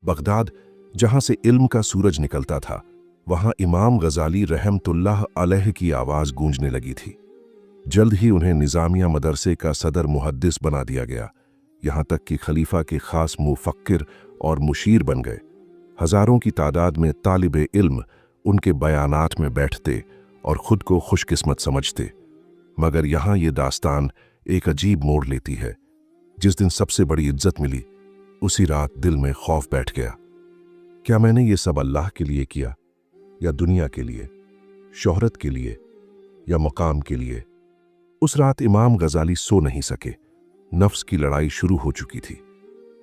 Baghdad, जहां से इल्म का सूरज निकलता था, वहां इमाम गजाली रहमतुल्लाह अलैह की आवाज गूंजने लगी थी। जल्द ही उन्हें निजामिया मदरसे का सदर मुहद्दिस बना दिया गया, यहां तक कि खलीफा के खास मुफक्किर और मुशीर बन गए। हजारों की तादाद में तालिबे इल्म उनके बयानात में बैठते और खुद को खुशकिस्मत समझते। मगर यहां ये दास्तान एक अजीब मोड़ लेती है। जिस दिन सबसे बड़ी इज्जत मिली, उसी रात दिल में खौफ बैठ गया। क्या मैंने ये सब अल्लाह के लिए किया, या दुनिया के लिए, शोहरत के लिए, या मकाम के लिए? उस रात इमाम गजाली सो नहीं सके। नफ्स की लड़ाई शुरू हो चुकी थी।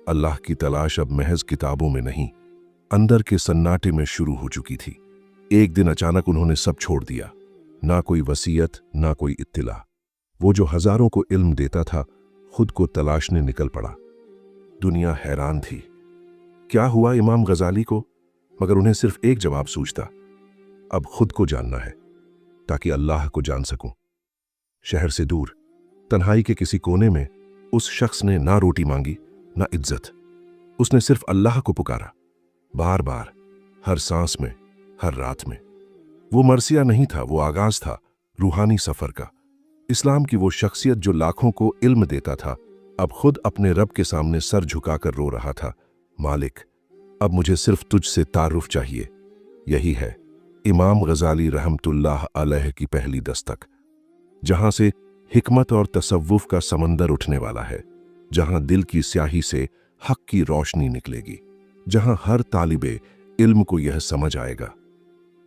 अल्लाह की तलाश अब महज किताबों में नहीं, अंदर के सन्नाटे में शुरू हो चुकी थी। एक दिन अचानक उन्होंने सब छोड़ दिया, ना कोई वसीयत, ना कोई इत्तिला। वो जो हजारों को इल्म देता था, खुद को तलाशने निकल पड़ा। दुनिया हैरान थी। क्या हुआ इमाम गजाली को? मगर उन्हें सिर्फ एक जवाब सूझता, अब खुद को जानना है, ताकि अल्लाह को जान सकूं। शहर से दूर, तन्हाई के किसी कोने में, उस शख्स ने ना रोटी मांगी, ना इज्जत। उसने सिर्फ अल्लाह को पुकारा, बार बार, हर सांस में, हर रात में। वो मरसिया नहीं था, वो आगाज था रूहानी सफर का। इस्लाम की वो शख्सियत जो लाखों को इल्म देता था, अब खुद अपने रब के सामने सर झुकाकर रो रहा था, मालिक, अब मुझे सिर्फ तुझसे तारुफ चाहिए। यही है इमाम गजाली रहमतुल्लाह अलैह की पहली दस्तक, जहां से हिकमत और तसव्वुफ का समंदर उठने वाला है, जहां दिल की स्याही से हक की रोशनी निकलेगी, जहां हर तालिबे इल्म को यह समझ आएगा,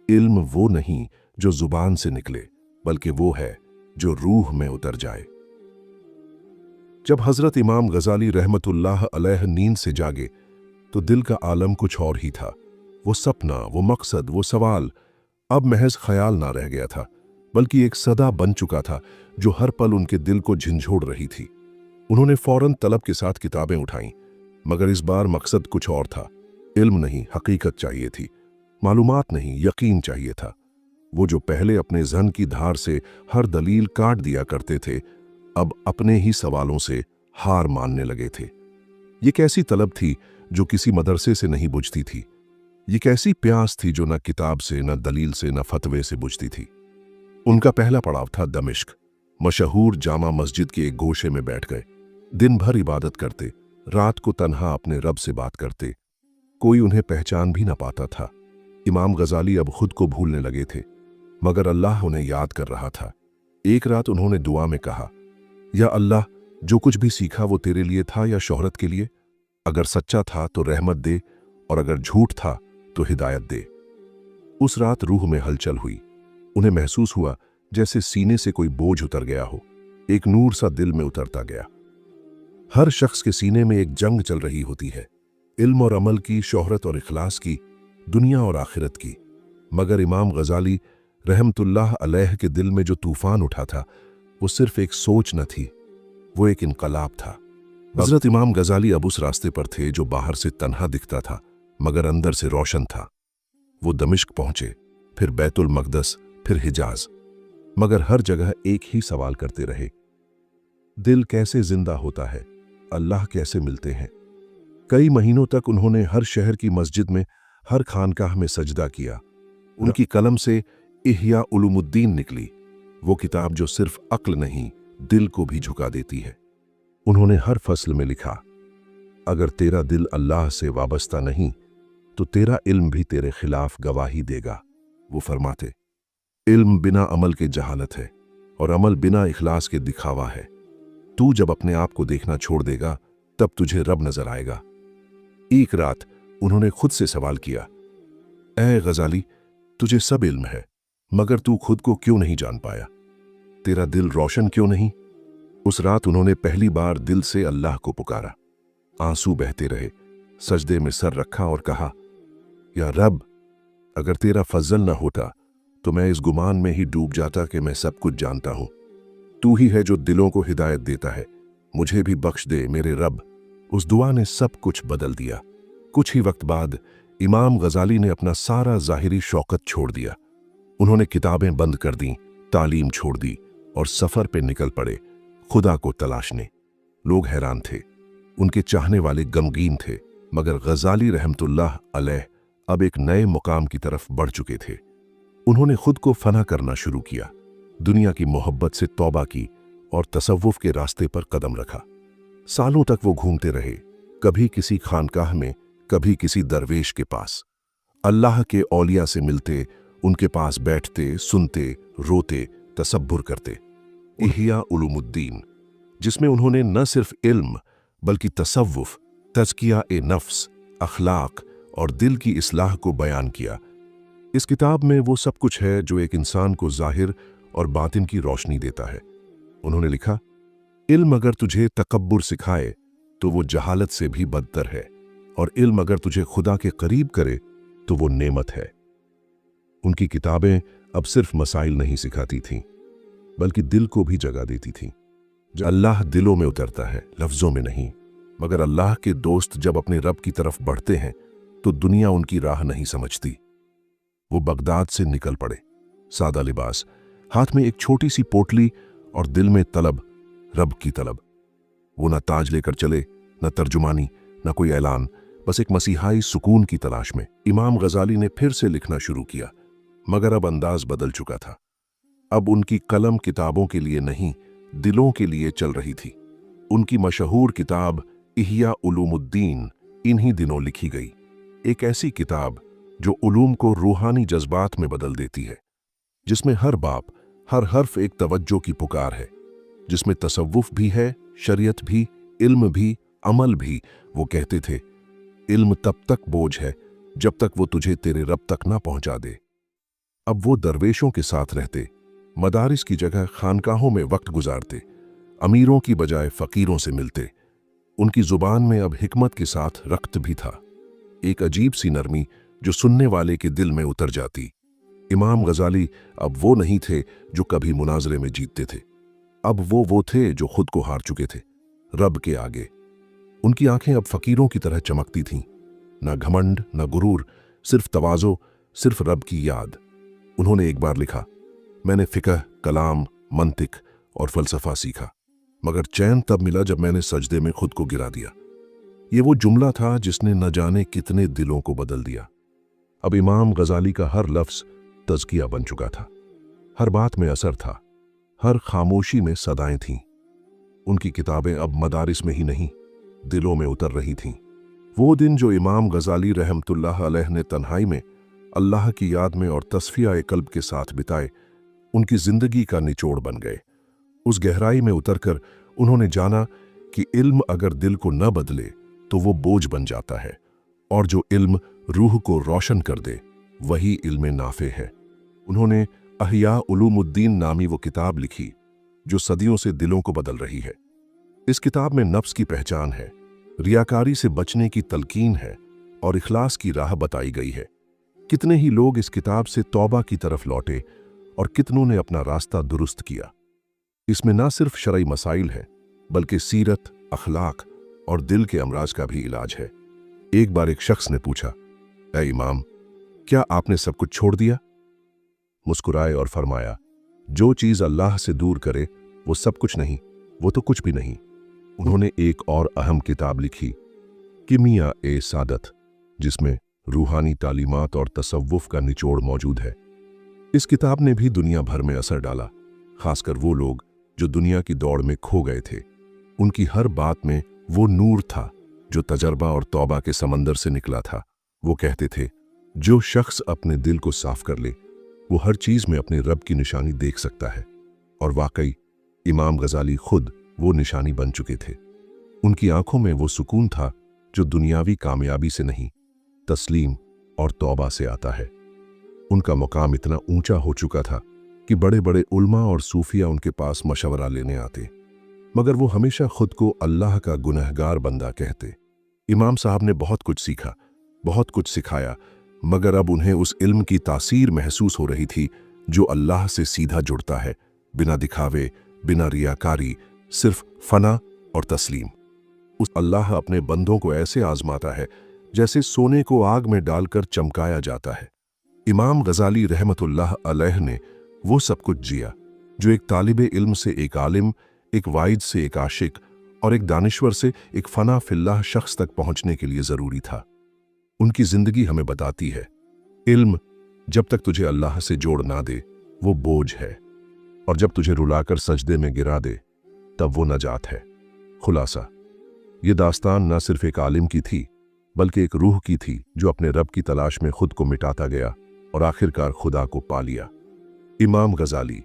इल्म वो नहीं जो जुबान से निकले, बल्कि वो है जो रूह में उतर जाए। जब हजरत इमाम गजाली रहमतुल्लाह अलैह नींद से जागे, तो दिल का आलम कुछ और ही था। वो सपना, वो मकसद, वो सवाल अब महज ख्याल ना रह गया था, बल्कि एक सदा बन चुका था जो हर पल उनके दिल को झंझोड़ रही थी। उन्होंने फौरन तलब के साथ किताबें उठाईं, मगर इस बार मकसद कुछ और था। इल्म नहीं, हकीकत चाहिए थी। मालूमात नहीं, यकीन चाहिए था। वो जो पहले अपने ज़हन की धार से हर दलील काट दिया करते थे, अब अपने ही सवालों से हार मानने लगे थे। ये कैसी तलब थी जो किसी मदरसे से नहीं बुझती थी? ये कैसी प्यास थी जो न किताब से, न दलील से, न फतवे से बुझती थी? उनका पहला पड़ाव था दमिश्क। मशहूर जामा मस्जिद के एक गोशे में बैठ गए। दिन भर इबादत करते, रात को तन्हा अपने रब से बात करते। कोई उन्हें पहचान भी न पाता था। इमाम गजाली अब खुद को भूलने लगे थे, मगर अल्लाह उन्हें याद कर रहा था। एक रात उन्होंने दुआ में कहा, या अल्लाह, जो कुछ भी सीखा वो तेरे लिए था या शोहरत के लिए? अगर सच्चा था तो रहमत दे, और अगर झूठ था तो हिदायत दे। उस रात रूह में हलचल हुई। उन्हें महसूस हुआ जैसे सीने से कोई बोझ उतर गया हो। एक नूर सा दिल में उतरता गया। हर शख्स के सीने में एक जंग चल रही होती है, इल्म और अमल की, शोहरत और इखलास की, दुनिया और आखिरत की। मगर इमाम गजाली रहमतुल्लाह अलैह के दिल में जो तूफान उठा था, वो सिर्फ एक सोच न थी, वो एक इनकलाब था। हजरत इमाम गजाली अब उस रास्ते पर थे जो बाहर से तन्हा दिखता था, मगर अंदर से रोशन था। वो दमिश्क पहुंचे, फिर बैतुल मकदस, फिर हिजाज, मगर हर जगह एक ही सवाल करते रहे, दिल कैसे जिंदा होता है, अल्लाह कैसे मिलते हैं? कई महीनों तक उन्होंने हर शहर की मस्जिद में, हर खानकाह में सजदा किया। उनकी कलम से इह्या उलूमुद्दीन निकली, वो किताब जो सिर्फ अक्ल नहीं, दिल को भी झुका देती है। उन्होंने हर फसल में लिखा, अगर तेरा दिल अल्लाह से वाबस्ता नहीं, तो तेरा इल्म भी तेरे खिलाफ गवाही देगा। वो फरमाते, इल्म बिना अमल के जहालत है, और अमल बिना इखलास के दिखावा है। तू जब अपने आप को देखना छोड़ देगा, तब तुझे रब नजर आएगा। एक रात उन्होंने खुद से सवाल किया, ऐ गजाली, तुझे सब इल्म है, मगर तू खुद को क्यों नहीं जान पाया? तेरा दिल रोशन क्यों नहीं? उस रात उन्होंने पहली बार दिल से अल्लाह को पुकारा। आंसू बहते रहे, सजदे में सर रखा और कहा, या रब, अगर तेरा फजल न होता तो मैं इस गुमान में ही डूब जाता कि मैं सब कुछ जानता हूं। तू ही है जो दिलों को हिदायत देता है, मुझे भी बख्श दे मेरे रब। उस दुआ ने सब कुछ बदल दिया। कुछ ही वक्त बाद इमाम गजाली ने अपना सारा ज़ाहिरी शौकत छोड़ दिया। उन्होंने किताबें बंद कर दी, तालीम छोड़ दी और सफ़र पे निकल पड़े, खुदा को तलाशने। लोग हैरान थे, उनके चाहने वाले गमगीन थे, मगर गजाली रहमतुल्लाह अलैह अब एक नए मुकाम की तरफ बढ़ चुके थे। उन्होंने खुद को फना करना शुरू किया, दुनिया की मोहब्बत से तौबा की और तसव्वुफ के रास्ते पर कदम रखा। सालों तक वो घूमते रहे, कभी किसी खानकाह में, कभी किसी दरवेश के पास। अल्लाह के औलिया से मिलते, उनके पास बैठते, सुनते, रोते, तसब्बुर करते। इहिया उलूमुद्दीन, जिसमें उन्होंने न सिर्फ इल्म बल्कि तसव्वुफ, तज़किया ए नफ्स, अखलाक और दिल की इस्लाह को बयान किया। इस किताब में वो सब कुछ है जो एक इंसान को ज़ाहिर और बातिन की रोशनी देता है। उन्होंने लिखा, इल्म अगर तुझे तकब्बुर सिखाए तो वो जहालत से भी बदतर है, और इल्म अगर तुझे खुदा के करीब करे तो वो नेमत है। उनकी किताबें अब सिर्फ मसाइल नहीं सिखाती थीं, बल्कि दिल को भी जगा देती थीं। जब अल्लाह दिलों में उतरता है, लफ्ज़ों में नहीं। मगर अल्लाह के दोस्त जब अपने रब की तरफ बढ़ते हैं तो दुनिया उनकी राह नहीं समझती। वो बगदाद से निकल पड़े, सादा लिबास, हाथ में एक छोटी सी पोटली और दिल में तलब, रब की तलब। वो न ताज लेकर चले, न तर्जुमानी, न कोई ऐलान, बस एक मसीहाई सुकून की तलाश में। इमाम गजाली ने फिर से लिखना शुरू किया, मगर अब अंदाज बदल चुका था। अब उनकी कलम किताबों के लिए नहीं, दिलों के लिए चल रही थी। उनकी मशहूर किताब इहिया उलूमुद्दीन इन्हीं दिनों लिखी गई। एक ऐसी किताब जो उलूम को रूहानी जज्बात में बदल देती है, जिसमें हर बाप, हर हर्फ एक तवज्जो की पुकार है, जिसमें तसव्वुफ भी है, शरीयत भी, इल्म भी, अमल भी। वो कहते थे, इल्म तब तक बोझ है जब तक वो तुझे तेरे रब तक ना पहुंचा दे। अब वो दरवेशों के साथ रहते, मदारिस की जगह खानकाहों में वक्त गुजारते, अमीरों की बजाय फकीरों से मिलते। उनकी जुबान में अब हिकमत के साथ रक्त भी था, एक अजीब सी नरमी जो सुनने वाले के दिल में उतर जाती। इमाम गजाली अब वो नहीं थे जो कभी मुनाजरे में जीतते थे। अब वो थे जो खुद को हार चुके थे, रब के आगे। उनकी आंखें अब फकीरों की तरह चमकती थीं, ना घमंड, ना गुरूर, सिर्फ तवाज़ो, सिर्फ रब की याद। उन्होंने एक बार लिखा, मैंने फ़िक़ह, कलाम, मंतिक और फ़लसफ़ा सीखा, मगर चैन तब मिला जब मैंने सजदे में खुद को गिरा दिया। ये वो जुमला था जिसने न जाने कितने दिलों को बदल दिया। अब इमाम गजाली का हर लफ्ज़ तज़किया बन चुका था, हर बात में असर था, हर खामोशी में सदाएं थीं। उनकी किताबें अब मदारिस में ही नहीं, दिलों में उतर रही थीं। वो दिन जो इमाम गजाली रहमतुल्लाह अलैह ने तन्हाई में अल्लाह की याद में और तस्फिया कल्ब के साथ बिताए, उनकी जिंदगी का निचोड़ बन गए। उस गहराई में उतरकर उन्होंने जाना कि इल्म अगर दिल को न बदले तो वो बोझ बन जाता है, और जो इल्म रूह को रोशन कर दे वही इल्म नाफे है। उन्होंने अहिया उलूमुद्दीन नामी वो किताब लिखी जो सदियों से दिलों को बदल रही है। इस किताब में नफ्स की पहचान है, रियाकारी से बचने की तलकीन है और इखलास की राह बताई गई है। कितने ही लोग इस किताब से तौबा की तरफ लौटे और कितनों ने अपना रास्ता दुरुस्त किया। इसमें ना सिर्फ शरई मसाइल है, बल्कि सीरत, अखलाक और दिल के अमराज का भी इलाज है। एक बार एक शख्स ने पूछा, ऐ इमाम, क्या आपने सब कुछ छोड़ दिया? मुस्कुराए और फरमाया, जो चीज़ अल्लाह से दूर करे वो सब कुछ नहीं, वो तो कुछ भी नहीं। उन्होंने एक और अहम किताब लिखी, किमिया ए सादत, जिसमें रूहानी तालीमात और तसव्वुफ का निचोड़ मौजूद है। इस किताब ने भी दुनिया भर में असर डाला, खासकर वो लोग जो दुनिया की दौड़ में खो गए थे। उनकी हर बात में वो नूर था जो तजर्बा और तौबा के समंदर से निकला था। वो कहते थे, जो शख्स अपने दिल को साफ कर ले वो हर चीज में अपने रब की निशानी देख सकता है। और वाकई इमाम गजाली खुद वो निशानी बन चुके थे। उनकी आंखों में वो सुकून था जो दुनियावी कामयाबी से नहीं, तस्लीम और तौबा से आता है। उनका मुकाम इतना ऊंचा हो चुका था कि बड़े बड़े उल्मा और सूफिया उनके पास मशवरा लेने आते, मगर वो हमेशा खुद को अल्लाह का गुनहगार बंदा कहते। इमाम साहब ने बहुत कुछ सीखा, बहुत कुछ सिखाया, मगर अब उन्हें उस इल्म की तासीर महसूस हो रही थी जो अल्लाह से सीधा जुड़ता है, बिना दिखावे, बिना रियाकारी, सिर्फ फना और तस्लीम। उस अल्लाह अपने बंदों को ऐसे आजमाता है जैसे सोने को आग में डालकर चमकाया जाता है। इमाम गजाली रहमतुल्लाह अलैह ने वो सब कुछ जिया जो एक तालिबे इल्म से एक आलिम, एक वाइद से एक आशिक और एक दानिश्वर से एक फना फिल्लाह शख्स तक पहुंचने के लिए जरूरी था। उनकी जिंदगी हमें बताती है, इल्म जब तक तुझे अल्लाह से जोड़ ना दे वो बोझ है, और जब तुझे रुलाकर सजदे में गिरा दे तब वो नजात है। खुलासा, ये दास्तान न सिर्फ एक आलिम की थी बल्कि एक रूह की थी जो अपने रब की तलाश में खुद को मिटाता गया और आखिरकार खुदा को पा लिया। इमाम गजाली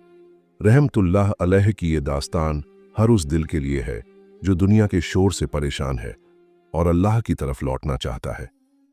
रहमतुल्लाह अलैह की ये दास्तान हर उस दिल के लिए है जो दुनिया के शोर से परेशान है और अल्लाह की तरफ लौटना चाहता है।